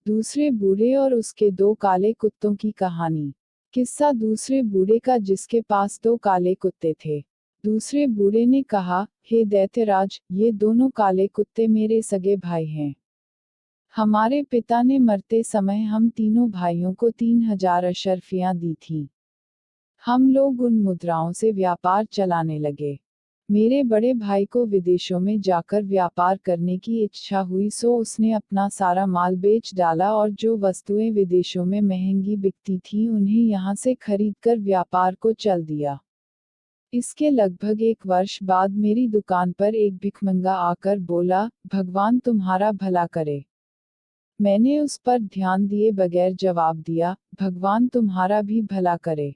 दूसरे बूढ़े और उसके दो काले कुत्तों की कहानी। किस्सा दूसरे बूढ़े का जिसके पास दो काले कुत्ते थे। दूसरे बूढ़े ने कहा, हे दैत्यराज, ये दोनों काले कुत्ते मेरे सगे भाई हैं। हमारे पिता ने मरते समय हम तीनों भाइयों को 3000 अशर्फियां दी थीं। हम लोग उन मुद्राओं से व्यापार चलाने लगे। मेरे बड़े भाई को विदेशों में जाकर व्यापार करने की इच्छा हुई, सो उसने अपना सारा माल बेच डाला और जो वस्तुएं विदेशों में महंगी बिकती थीं उन्हें यहाँ से खरीदकर व्यापार को चल दिया। इसके लगभग 1 वर्ष बाद मेरी दुकान पर एक भिखमंगा आकर बोला, भगवान तुम्हारा भला करे। मैंने उस पर ध्यान दिए बगैर जवाब दिया, भगवान तुम्हारा भी भला करे।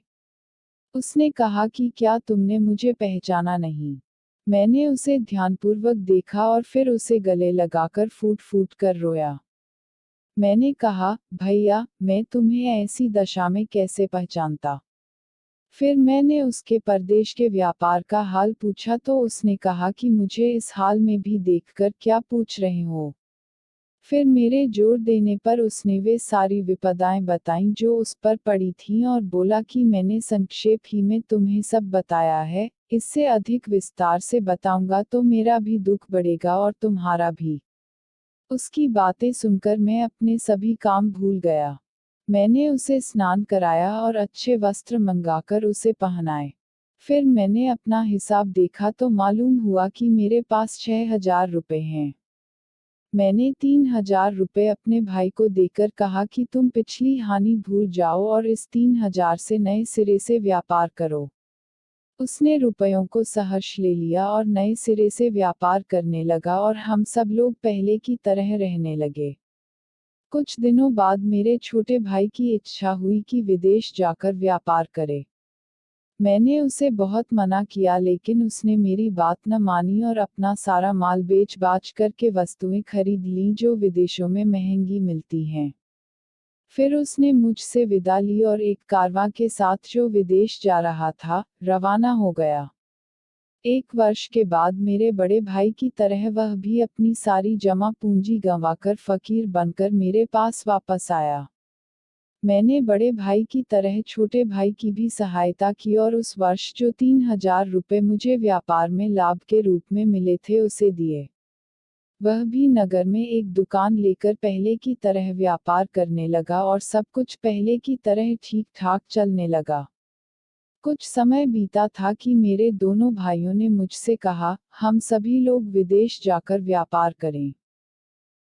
उसने कहा कि क्या तुमने मुझे पहचाना नहीं? मैंने उसे ध्यानपूर्वक देखा और फिर उसे गले लगाकर फूट फूट कर रोया। मैंने कहा, भैया, मैं तुम्हें ऐसी दशा में कैसे पहचानता? फिर मैंने उसके परदेश के व्यापार का हाल पूछा तो उसने कहा कि मुझे इस हाल में भी देखकर क्या पूछ रहे हो? फिर मेरे जोर देने पर उसने वे सारी विपदाएं बताईं जो उस पर पड़ी थीं और बोला कि मैंने संक्षेप ही में तुम्हें सब बताया है, इससे अधिक विस्तार से बताऊंगा तो मेरा भी दुख बढ़ेगा और तुम्हारा भी। उसकी बातें सुनकर मैं अपने सभी काम भूल गया। मैंने उसे स्नान कराया और अच्छे वस्त्र मंगाकर उसे पहनाए। फिर मैंने अपना हिसाब देखा तो मालूम हुआ कि मेरे पास 6000 रुपए हैं। मैंने 3000 रुपए अपने भाई को देकर कहा कि तुम पिछली हानि भूल जाओ और इस 3000 से नए सिरे से व्यापार करो। उसने रुपयों को सहर्ष ले लिया और नए सिरे से व्यापार करने लगा और हम सब लोग पहले की तरह रहने लगे। कुछ दिनों बाद मेरे छोटे भाई की इच्छा हुई कि विदेश जाकर व्यापार करे। मैंने उसे बहुत मना किया लेकिन उसने मेरी बात न मानी और अपना सारा माल बेच बाच करके वस्तुएं खरीद लीं जो विदेशों में महंगी मिलती हैं। फिर उसने मुझसे विदा ली और एक कारवां के साथ जो विदेश जा रहा था, रवाना हो गया। 1 वर्ष के बाद मेरे बड़े भाई की तरह वह भी अपनी सारी जमा पूंजी गंवाकर फकीर बनकर मेरे पास वापस आया। मैंने बड़े भाई की तरह छोटे भाई की भी सहायता की और उस वर्ष जो 3000 रुपए मुझे व्यापार में लाभ के रूप में मिले थे उसे दिए। वह भी नगर में एक दुकान लेकर पहले की तरह व्यापार करने लगा और सब कुछ पहले की तरह ठीक ठाक चलने लगा। कुछ समय बीता था कि मेरे दोनों भाइयों ने मुझसे कहा, हम सभी लोग विदेश जाकर व्यापार करें।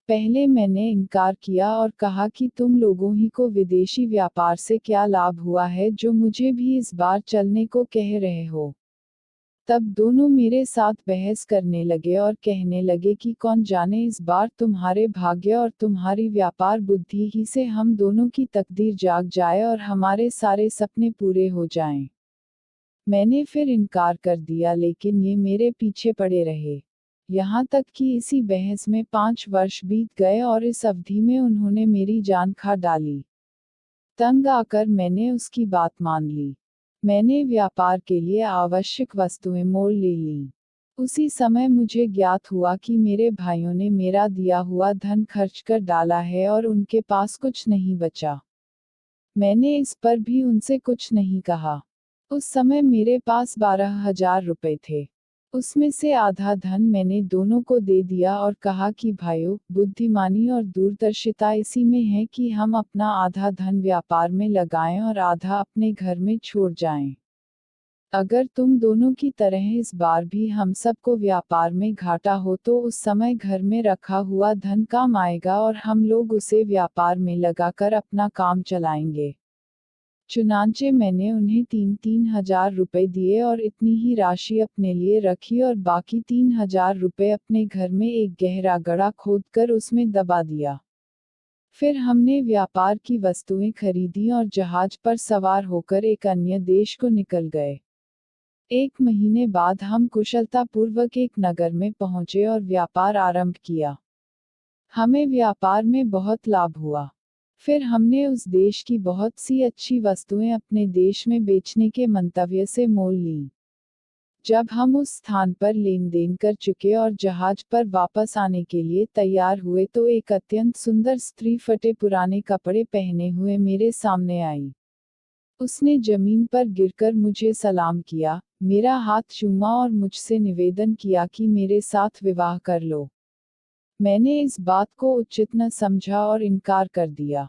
पहले मैंने इनकार किया और कहा कि तुम लोगों ही को विदेशी व्यापार से क्या लाभ हुआ है जो मुझे भी इस बार चलने को कह रहे हो। तब दोनों मेरे साथ बहस करने लगे और कहने लगे कि कौन जाने इस बार तुम्हारे भाग्य और तुम्हारी व्यापार बुद्धि ही से हम दोनों की तकदीर जाग जाए और हमारे सारे सपने पूरे हो जाएं। मैंने फिर इनकार कर दिया लेकिन ये मेरे पीछे पड़े रहे। यहाँ तक कि इसी बहस में 5 वर्ष बीत गए और इस अवधि में उन्होंने मेरी जान खा डाली। तंग आकर मैंने उसकी बात मान ली। मैंने व्यापार के लिए आवश्यक वस्तुएं मोल ले लीं। उसी समय मुझे ज्ञात हुआ कि मेरे भाइयों ने मेरा दिया हुआ धन खर्च कर डाला है और उनके पास कुछ नहीं बचा। मैंने इस पर भी उनसे कुछ नहीं कहा। उस समय मेरे पास 12,000 रुपए थे। उसमें से आधा धन मैंने दोनों को दे दिया और कहा कि भाइयों, बुद्धिमानी और दूरदर्शिता इसी में है कि हम अपना आधा धन व्यापार में लगाएं और आधा अपने घर में छोड़ जाएं। अगर तुम दोनों की तरह इस बार भी हम सबको व्यापार में घाटा हो तो उस समय घर में रखा हुआ धन काम आएगा और हम लोग उसे व्यापार में लगाकर अपना काम चलाएंगे। चुनांचे मैंने उन्हें 3,000 रुपए दिए और इतनी ही राशि अपने लिए रखी और बाकी 3,000 रुपए अपने घर में एक गहरा गड्ढा खोदकर उसमें दबा दिया। फिर हमने व्यापार की वस्तुएं खरीदी और जहाज पर सवार होकर एक अन्य देश को निकल गए। 1 महीने बाद हम कुशलतापूर्वक एक नगर में पहुंचे और व्यापार आरंभ किया। हमें व्यापार में बहुत लाभ हुआ। फिर हमने उस देश की बहुत सी अच्छी वस्तुएं अपने देश में बेचने के मंतव्य से मोल लीं। जब हम उस स्थान पर लेन देन कर चुके और जहाज पर वापस आने के लिए तैयार हुए तो एक अत्यंत सुंदर स्त्री फटे पुराने कपड़े पहने हुए मेरे सामने आई। उसने जमीन पर गिरकर मुझे सलाम किया, मेरा हाथ चूमा और मुझसे निवेदन किया कि मेरे साथ विवाह कर लो। मैंने इस बात को उचित न समझा और इनकार कर दिया,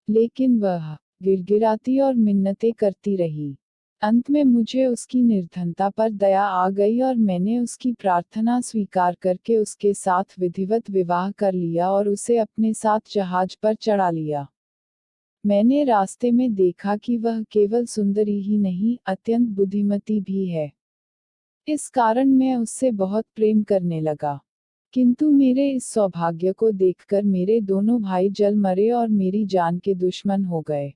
लेकिन वह गिड़गिड़ाती और मिन्नतें करती रही। अंत में मुझे उसकी निर्धनता पर दया आ गई और मैंने उसकी प्रार्थना स्वीकार करके उसके साथ विधिवत विवाह कर लिया और उसे अपने साथ जहाज पर चढ़ा लिया। मैंने रास्ते में देखा कि वह केवल सुंदरी ही नहीं, अत्यंत बुद्धिमती भी है। इस कारण मैं उससे बहुत प्रेम करने लगा। किंतु मेरे इस सौभाग्य को देखकर मेरे दोनों भाई जल मरे और मेरी जान के दुश्मन हो गए।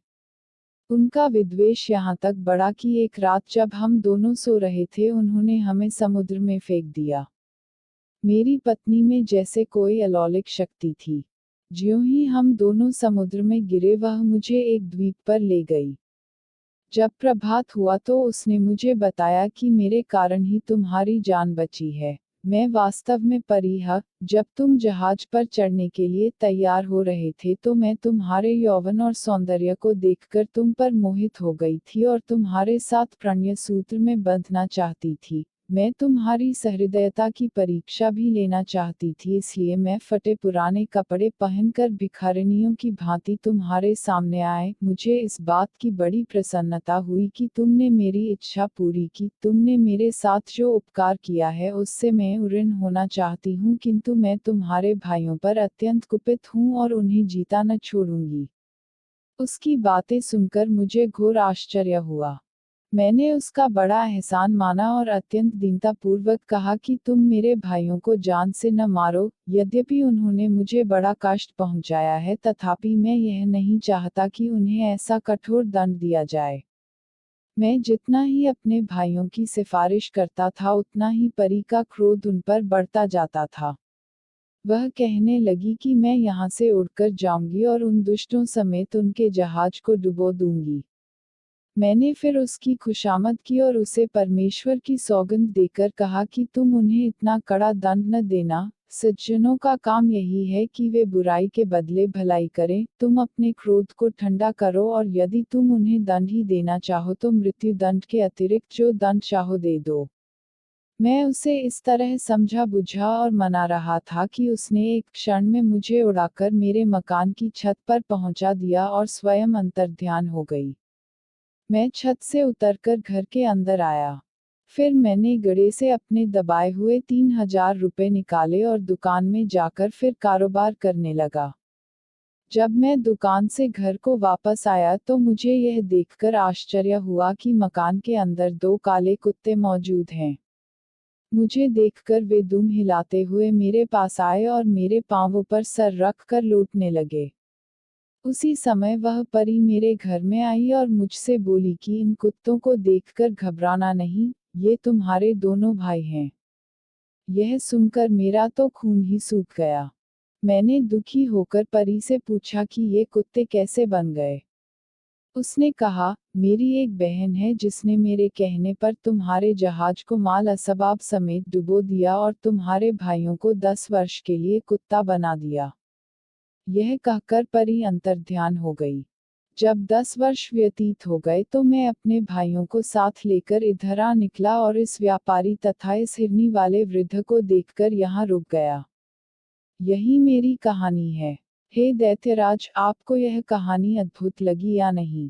उनका विद्वेष यहाँ तक बढ़ा कि एक रात जब हम दोनों सो रहे थे उन्होंने हमें समुद्र में फेंक दिया। मेरी पत्नी में जैसे कोई अलौकिक शक्ति थी। ज्यों ही हम दोनों समुद्र में गिरे वह मुझे एक द्वीप पर ले गई। जब प्रभात हुआ तो उसने मुझे बताया कि मेरे कारण ही तुम्हारी जान बची है। मैं वास्तव में परिहा, जब तुम जहाज पर चढ़ने के लिए तैयार हो रहे थे तो मैं तुम्हारे यौवन और सौंदर्य को देखकर तुम पर मोहित हो गई थी और तुम्हारे साथ प्रणय सूत्र में बंधना चाहती थी। मैं तुम्हारी सहृदयता की परीक्षा भी लेना चाहती थी, इसलिए मैं फटे पुराने कपड़े पहनकर भिखारिनियों की भांति तुम्हारे सामने आए। मुझे इस बात की बड़ी प्रसन्नता हुई कि तुमने मेरी इच्छा पूरी की। तुमने मेरे साथ जो उपकार किया है उससे मैं ऋणी होना चाहती हूँ, किंतु मैं तुम्हारे भाइयों पर अत्यंत कुपित हूँ और उन्हें जीता न छोड़ूंगी। उसकी बातें सुनकर मुझे घोर आश्चर्य हुआ। मैंने उसका बड़ा एहसान माना और अत्यंत दीनतापूर्वक कहा कि तुम मेरे भाइयों को जान से न मारो। यद्यपि उन्होंने मुझे बड़ा कष्ट पहुंचाया है तथापि मैं यह नहीं चाहता कि उन्हें ऐसा कठोर दंड दिया जाए। मैं जितना ही अपने भाइयों की सिफारिश करता था उतना ही परी का क्रोध उन पर बढ़ता जाता था। वह कहने लगी कि मैं यहाँ से उड़कर जाऊंगी और उन दुष्टों समेत उनके जहाज को डुबो दूंगी। मैंने फिर उसकी खुशामद की और उसे परमेश्वर की सौगंध देकर कहा कि तुम उन्हें इतना कड़ा दंड न देना। सज्जनों का काम यही है कि वे बुराई के बदले भलाई करें। तुम अपने क्रोध को ठंडा करो और यदि तुम उन्हें दंड ही देना चाहो तो मृत्यु दंड के अतिरिक्त जो दंड चाहो दे दो। मैं उसे इस तरह समझा बुझा और मना रहा था कि उसने एक क्षण में मुझे उड़ाकर मेरे मकान की छत पर पहुंचा दिया और स्वयं अंतर्ध्यान हो गई। मैं छत से उतरकर घर के अंदर आया। फिर मैंने गड़े से अपने दबाए हुए 3000 रुपए निकाले और दुकान में जाकर फिर कारोबार करने लगा। जब मैं दुकान से घर को वापस आया तो मुझे यह देखकर आश्चर्य हुआ कि मकान के अंदर 2 काले कुत्ते मौजूद हैं। मुझे देखकर वे दुम हिलाते हुए मेरे पास आए और मेरे पांवों पर सर रख कर लौटने लगे। उसी समय वह परी मेरे घर में आई और मुझसे बोली कि इन कुत्तों को देखकर घबराना नहीं, ये तुम्हारे दोनों भाई हैं। यह सुनकर मेरा तो खून ही सूख गया। मैंने दुखी होकर परी से पूछा कि ये कुत्ते कैसे बन गए। उसने कहा, मेरी एक बहन है जिसने मेरे कहने पर तुम्हारे जहाज को माल असबाब समेत डुबो दिया और तुम्हारे भाइयों को 10 वर्ष के लिए कुत्ता बना दिया। यह कहकर परी अंतर्ध्यान हो गई। जब 10 वर्ष व्यतीत हो गए तो मैं अपने भाइयों को साथ लेकर इधर आ निकला और इस व्यापारी तथा इस हिरनी वाले वृद्ध को देखकर यहाँ रुक गया। यही मेरी कहानी है। हे दैत्यराज, आपको यह कहानी अद्भुत लगी या नहीं?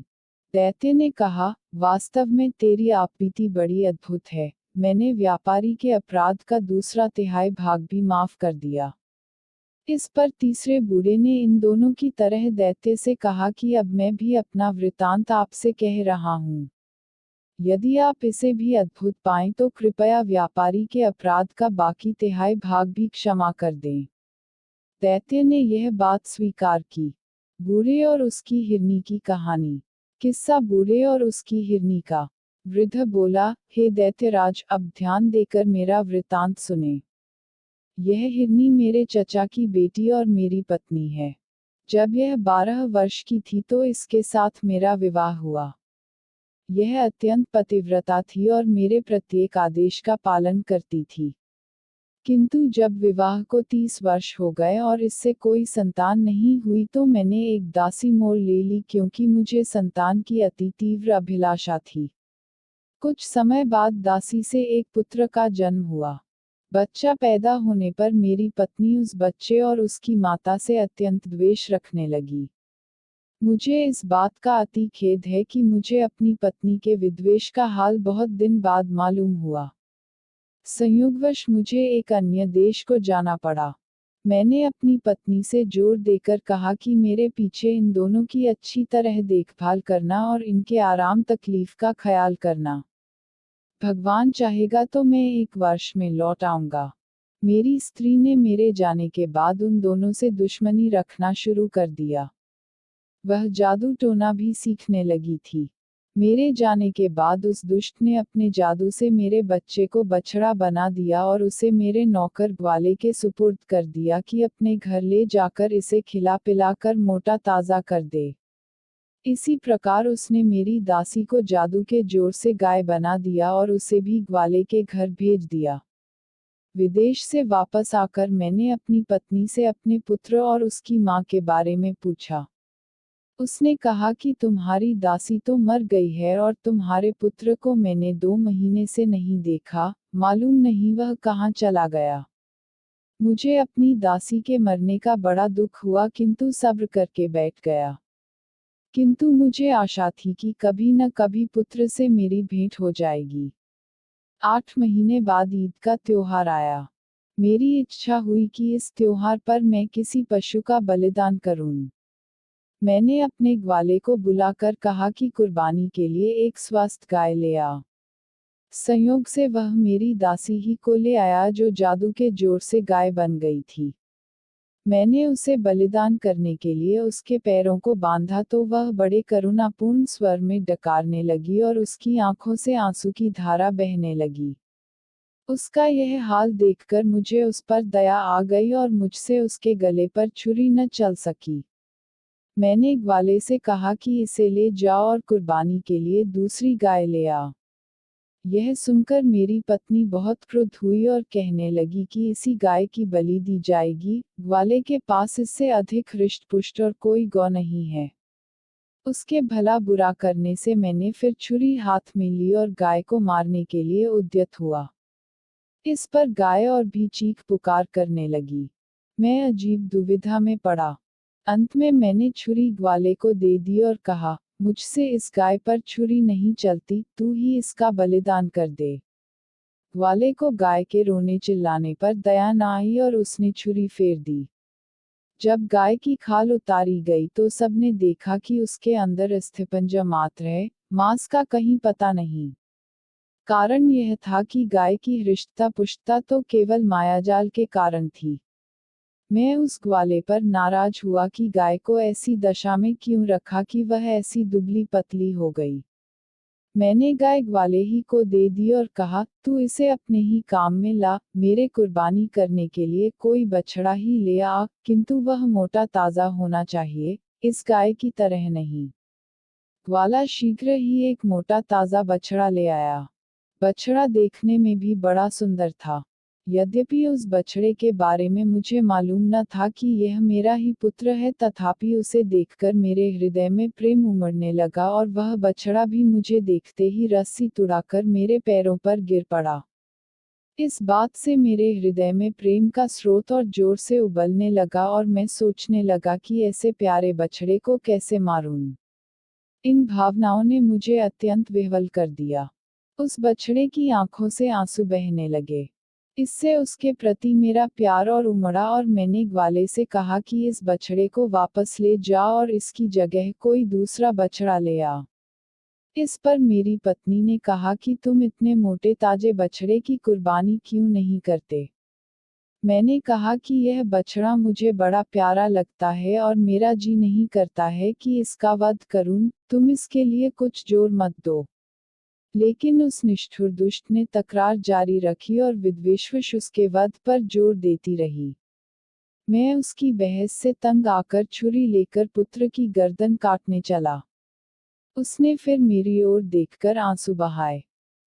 दैत्य ने कहा, वास्तव में तेरी आपबीती बड़ी अद्भुत है। मैंने व्यापारी के अपराध का दूसरा तिहाई भाग भी माफ कर दिया। इस पर तीसरे बूढ़े ने इन दोनों की तरह दैत्य से कहा कि अब मैं भी अपना वृतांत आपसे कह रहा हूँ। यदि आप इसे भी अद्भुत पाएं तो कृपया व्यापारी के अपराध का बाकी तिहाई भाग भी क्षमा कर दें। दैत्य ने यह बात स्वीकार की। बूढ़े और उसकी हिरनी की कहानी। किस्सा बूढ़े और उसकी हिरनी का। वृद्ध बोला, हे दैत्यराज, अब ध्यान देकर मेरा वृतांत सुने। यह हिरनी मेरे चचा की बेटी और मेरी पत्नी है। जब यह 12 वर्ष की थी तो इसके साथ मेरा विवाह हुआ। यह अत्यंत पतिव्रता थी और मेरे प्रत्येक आदेश का पालन करती थी। किंतु जब विवाह को 30 वर्ष हो गए और इससे कोई संतान नहीं हुई तो मैंने एक दासी मोल ले ली क्योंकि मुझे संतान की अति तीव्र अभिलाषा थी। कुछ समय बाद दासी से एक पुत्र का जन्म हुआ। बच्चा पैदा होने पर मेरी पत्नी उस बच्चे और उसकी माता से अत्यंत द्वेष रखने लगी। मुझे इस बात का अति खेद है कि मुझे अपनी पत्नी के विद्वेष का हाल बहुत दिन बाद मालूम हुआ। संयोगवश मुझे एक अन्य देश को जाना पड़ा। मैंने अपनी पत्नी से जोर देकर कहा कि मेरे पीछे इन दोनों की अच्छी तरह देखभाल करना और इनके आराम तकलीफ का ख्याल करना। भगवान चाहेगा तो मैं 1 वर्ष में लौट आऊंगा। मेरी स्त्री ने मेरे जाने के बाद उन दोनों से दुश्मनी रखना शुरू कर दिया। वह जादू टोना भी सीखने लगी थी। मेरे जाने के बाद उस दुष्ट ने अपने जादू से मेरे बच्चे को बछड़ा बना दिया और उसे मेरे नौकर ग्वाले के सुपुर्द कर दिया कि अपने घर ले जाकर इसे खिला पिलाकर मोटा ताज़ा कर दे। इसी प्रकार उसने मेरी दासी को जादू के जोर से गाय बना दिया और उसे भी ग्वाले के घर भेज दिया। विदेश से वापस आकर मैंने अपनी पत्नी से अपने पुत्र और उसकी माँ के बारे में पूछा। उसने कहा कि तुम्हारी दासी तो मर गई है और तुम्हारे पुत्र को मैंने 2 महीने से नहीं देखा, मालूम नहीं वह कहाँ चला गया। मुझे अपनी दासी के मरने का बड़ा दुख हुआ किंतु सब्र करके बैठ गया। किंतु मुझे आशा थी कि कभी न कभी पुत्र से मेरी भेंट हो जाएगी। 8 महीने बाद ईद का त्योहार आया। मेरी इच्छा हुई कि इस त्योहार पर मैं किसी पशु का बलिदान करूं। मैंने अपने ग्वाले को बुलाकर कहा कि कुर्बानी के लिए एक स्वस्थ गाय ले आ। संयोग से वह मेरी दासी ही को ले आया जो जादू के जोर से गाय बन गई थी। मैंने उसे बलिदान करने के लिए उसके पैरों को बांधा तो वह बड़े करुणापूर्ण स्वर में डकारने लगी और उसकी आंखों से आंसू की धारा बहने लगी। उसका यह हाल देखकर मुझे उस पर दया आ गई और मुझसे उसके गले पर छुरी न चल सकी। मैंने ग्वाले से कहा कि इसे ले जाओ और कुर्बानी के लिए दूसरी गाय ले आ। यह सुनकर मेरी पत्नी बहुत क्रुद्ध हुई और कहने लगी कि इसी गाय की बलि दी जाएगी, ग्वाले के पास इससे अधिक हृष्ट-पुष्ट और कोई गौ नहीं है। उसके भला बुरा करने से मैंने फिर छुरी हाथ में ली और गाय को मारने के लिए उद्यत हुआ। इस पर गाय और भी चीख पुकार करने लगी। मैं अजीब दुविधा में पड़ा। अंत में मैंने छुरी ग्वाले को दे दी और कहा, मुझसे इस गाय पर छुरी नहीं चलती, तू ही इसका बलिदान कर दे। ग्वाले को गाय के रोने चिल्लाने पर दया न आई और उसने छुरी फेर दी। जब गाय की खाल उतारी गई तो सबने देखा कि उसके अंदर अस्थिपंजर मात्र है, मांस का कहीं पता नहीं। कारण यह था कि गाय की हृष्टता पुष्टता तो केवल मायाजाल के कारण थी। मैं उस ग्वाले पर नाराज हुआ कि गाय को ऐसी दशा में क्यों रखा कि वह ऐसी दुबली पतली हो गई। मैंने गाय ग्वाले ही को दे दी और कहा, तू इसे अपने ही काम में ला, मेरे कुर्बानी करने के लिए कोई बछड़ा ही ले आ, किंतु वह मोटा ताज़ा होना चाहिए, इस गाय की तरह नहीं। ग्वाला शीघ्र ही एक मोटा ताज़ा बछड़ा ले आया। बछड़ा देखने में भी बड़ा सुंदर था। यद्यपि उस बछड़े के बारे में मुझे मालूम न था कि यह मेरा ही पुत्र है, तथापि उसे देखकर मेरे हृदय में प्रेम उमड़ने लगा और वह बछड़ा भी मुझे देखते ही रस्सी तुड़ाकर मेरे पैरों पर गिर पड़ा। इस बात से मेरे हृदय में प्रेम का स्रोत और जोर से उबलने लगा और मैं सोचने लगा कि ऐसे प्यारे बछड़े को कैसे मारूं। इन भावनाओं ने मुझे अत्यंत विह्वल कर दिया। उस बछड़े की आंखों से आंसू बहने लगे। इससे उसके प्रति मेरा प्यार और उमड़ा और मैंने ग्वाले से कहा कि इस बछड़े को वापस ले जाओ और इसकी जगह कोई दूसरा बछड़ा ले आ। इस पर मेरी पत्नी ने कहा कि तुम इतने मोटे ताजे बछड़े की कुर्बानी क्यों नहीं करते। मैंने कहा कि यह बछड़ा मुझे बड़ा प्यारा लगता है और मेरा जी नहीं करता है कि इसका वध करूं, तुम इसके लिए कुछ जोर मत दो। लेकिन उस निष्ठुर दुष्ट ने तकरार जारी रखी और विद्वेषवश उसके वध पर जोर देती रही। मैं उसकी बहस से तंग आकर छुरी लेकर पुत्र की गर्दन काटने चला। उसने फिर मेरी ओर देखकर आंसू बहाए।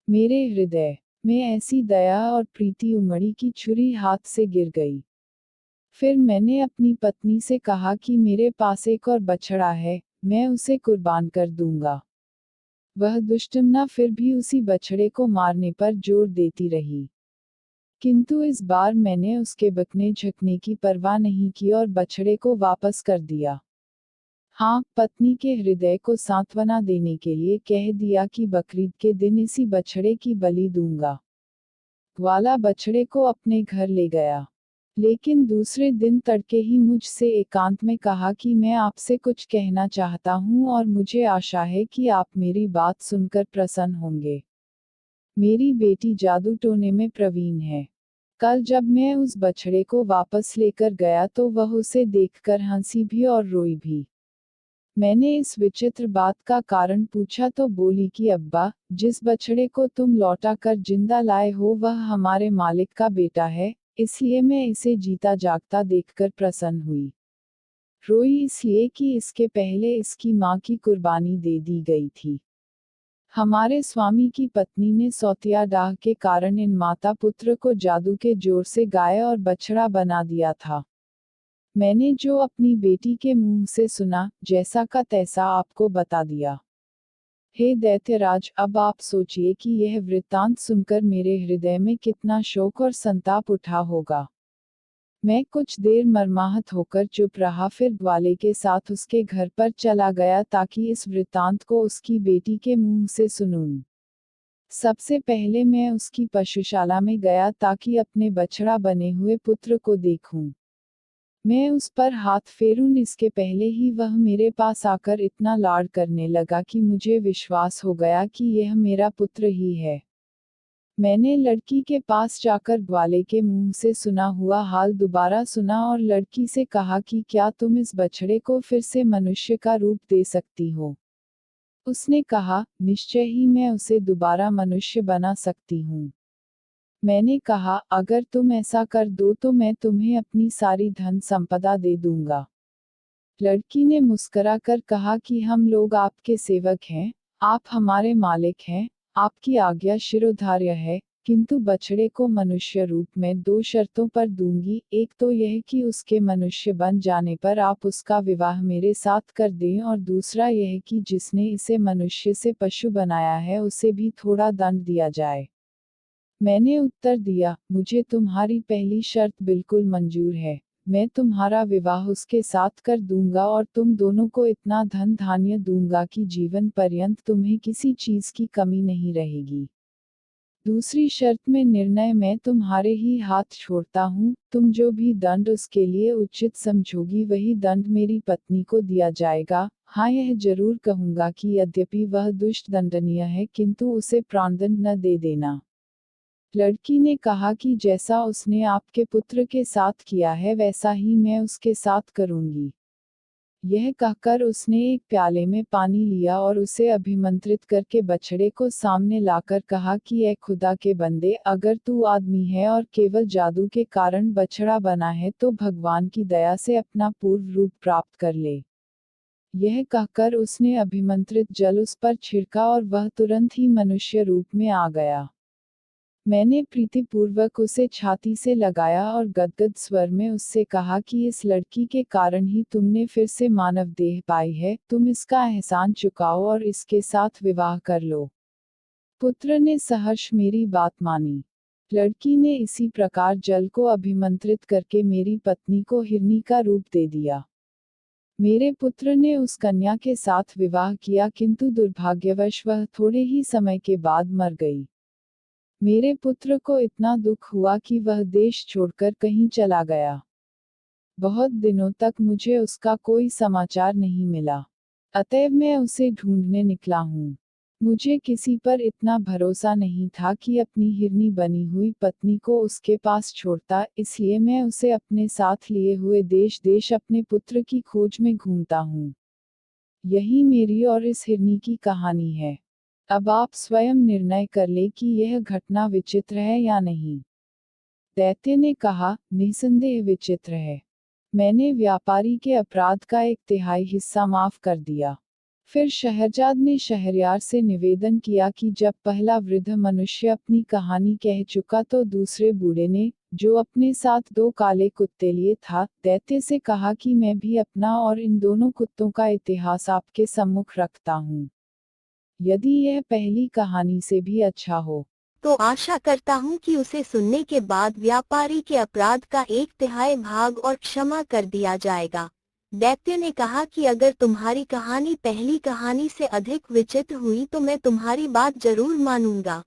मेरे हृदय में ऐसी दया और प्रीति उमड़ी कि छुरी हाथ से गिर गई। फिर मैंने अपनी पत्नी से कहा कि मेरे पास एक और बछड़ा है, मैं उसे कुर्बान कर दूंगा। वह दुष्टमना फिर भी उसी बछड़े को मारने पर जोर देती रही, किंतु इस बार मैंने उसके बकने झकने की परवाह नहीं की और बछड़े को वापस कर दिया। हाँ, पत्नी के हृदय को सांत्वना देने के लिए कह दिया कि बकरीद के दिन इसी बछड़े की बलि दूंगा। ग्वाला बछड़े को अपने घर ले गया, लेकिन दूसरे दिन तड़के ही मुझसे एकांत में कहा कि मैं आपसे कुछ कहना चाहता हूँ और मुझे आशा है कि आप मेरी बात सुनकर प्रसन्न होंगे। मेरी बेटी जादू टोने में प्रवीण है। कल जब मैं उस बछड़े को वापस लेकर गया तो वह उसे देखकर हंसी भी और रोई भी। मैंने इस विचित्र बात का कारण पूछा तो बोली कि अब्बा, जिस बछड़े को तुम लौटा कर जिंदा लाए हो वह हमारे मालिक का बेटा है, इसलिए मैं इसे जीता जागता देखकर प्रसन्न हुई। रोई इसलिए कि इसके पहले इसकी माँ की कुर्बानी दे दी गई थी। हमारे स्वामी की पत्नी ने सौतिया डाह के कारण इन माता पुत्र को जादू के जोर से गाय और बछड़ा बना दिया था। मैंने जो अपनी बेटी के मुंह से सुना, जैसा का तैसा आपको बता दिया। हे दैत्यराज, अब आप सोचिए कि यह वृत्तांत सुनकर मेरे हृदय में कितना शोक और संताप उठा होगा। मैं कुछ देर मर्माहत होकर चुप रहा, फिर ग्वाले के साथ उसके घर पर चला गया ताकि इस वृत्तांत को उसकी बेटी के मुंह से सुनूं। सबसे पहले मैं उसकी पशुशाला में गया ताकि अपने बछड़ा बने हुए पुत्र को देखूं। मैं उस पर हाथ फेरूं इसके पहले ही वह मेरे पास आकर इतना लाड करने लगा कि मुझे विश्वास हो गया कि यह मेरा पुत्र ही है। मैंने लड़की के पास जाकर ग्वाले के मुंह से सुना हुआ हाल दोबारा सुना और लड़की से कहा कि क्या तुम इस बछड़े को फिर से मनुष्य का रूप दे सकती हो? उसने कहा, निश्चय ही मैं उसे दोबारा मनुष्य बना सकती हूँ। मैंने कहा, अगर तुम ऐसा कर दो तो मैं तुम्हें अपनी सारी धन संपदा दे दूंगा। लड़की ने मुस्कुराकर कहा कि हम लोग आपके सेवक हैं, आप हमारे मालिक हैं, आपकी आज्ञा शिरोधार्य है, किंतु बछड़े को मनुष्य रूप में 2 शर्तों पर दूंगी। एक तो यह कि उसके मनुष्य बन जाने पर आप उसका विवाह मेरे साथ कर दें और दूसरा यह कि जिसने इसे मनुष्य से पशु बनाया है उसे भी थोड़ा दंड दिया जाए। मैंने उत्तर दिया, मुझे तुम्हारी पहली शर्त बिल्कुल मंजूर है। मैं तुम्हारा विवाह उसके साथ कर दूंगा और तुम दोनों को इतना धन धान्य दूंगा कि जीवन पर्यंत तुम्हें किसी चीज की कमी नहीं रहेगी। दूसरी शर्त में निर्णय मैं तुम्हारे ही हाथ छोड़ता हूँ, तुम जो भी दंड उसके लिए उचित समझोगी वही दंड मेरी पत्नी को दिया जाएगा। हाँ, यह जरूर कहूंगा कि यद्यपि वह दुष्ट दंडनीय है किंतु उसे प्राणदंड न दे देना। लड़की ने कहा कि जैसा उसने आपके पुत्र के साथ किया है वैसा ही मैं उसके साथ करूंगी। यह कहकर उसने एक प्याले में पानी लिया और उसे अभिमंत्रित करके बछड़े को सामने लाकर कहा कि ऐ खुदा के बंदे, अगर तू आदमी है और केवल जादू के कारण बछड़ा बना है तो भगवान की दया से अपना पूर्व रूप प्राप्त कर ले। यह कहकर उसने अभिमंत्रित जल उस पर छिड़का और वह तुरंत ही मनुष्य रूप में आ गया। मैंने प्रीतिपूर्वक उसे छाती से लगाया और गदगद स्वर में उससे कहा कि इस लड़की के कारण ही तुमने फिर से मानव देह पाई है, तुम इसका एहसान चुकाओ और इसके साथ विवाह कर लो। पुत्र ने सहर्ष मेरी बात मानी। लड़की ने इसी प्रकार जल को अभिमंत्रित करके मेरी पत्नी को हिरनी का रूप दे दिया। मेरे पुत्र ने उस कन्या के साथ विवाह किया किंतु दुर्भाग्यवश वह थोड़े ही समय के बाद मर गई। मेरे पुत्र को इतना दुख हुआ कि वह देश छोड़कर कहीं चला गया। बहुत दिनों तक मुझे उसका कोई समाचार नहीं मिला। अतएव मैं उसे ढूंढने निकला हूँ। मुझे किसी पर इतना भरोसा नहीं था कि अपनी हिरनी बनी हुई पत्नी को उसके पास छोड़ता, इसलिए मैं उसे अपने साथ लिए हुए देश देश अपने पुत्र की खोज में घूमता हूँ। यही मेरी और इस हिरनी की कहानी है। अब आप स्वयं निर्णय कर ले कि यह घटना विचित्र है या नहीं। दैत्य ने कहा, निसंदेह विचित्र है। मैंने व्यापारी के अपराध का 1/3 हिस्सा माफ कर दिया। फिर शहरजाद ने शहरयार से निवेदन किया कि जब पहला वृद्ध मनुष्य अपनी कहानी कह चुका तो दूसरे बूढ़े ने, जो अपने साथ दो काले कुत्ते लिए था, दैत्य से कहा कि मैं भी अपना और इन दोनों कुत्तों का इतिहास आपके सम्मुख रखता हूँ। यदि यह पहली कहानी से भी अच्छा हो तो आशा करता हूँ कि उसे सुनने के बाद व्यापारी के अपराध का 1/3 भाग और क्षमा कर दिया जाएगा। दैत्य ने कहा कि अगर तुम्हारी कहानी पहली कहानी से अधिक विचित्र हुई तो मैं तुम्हारी बात जरूर मानूंगा।